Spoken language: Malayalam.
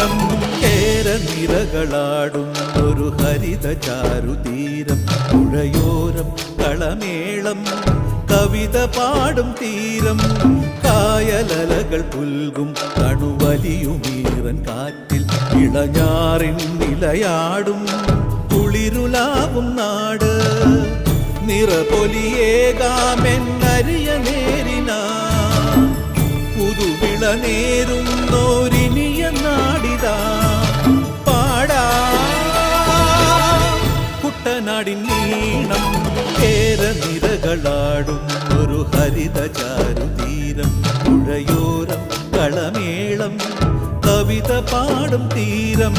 നീണം കേരനിരകളാടും ഒരു ഹരിത ചാരുതീരം പുഴയോരം കളമേളം കവിത പാടും തീരം കായലലകൾ പുൽകും കണുവലിയുമീറൻ കാറ്റിൽ ഇളഞ്ഞാറിൻ നിലയാടും കുളിരുലാവും നാട് നിറപൊലിയേകാമെന്നരിയ നേരിന പുതുവിള നേരുന്നോരിനിയ നാടിതാ പാടാ കുട്ടനാടിൻ നീണം കേരനിരകളാടും ഒരു ഹരിത ചാരുതീരം പുഴയോരം കളമേളം കവിത പാടും തീരം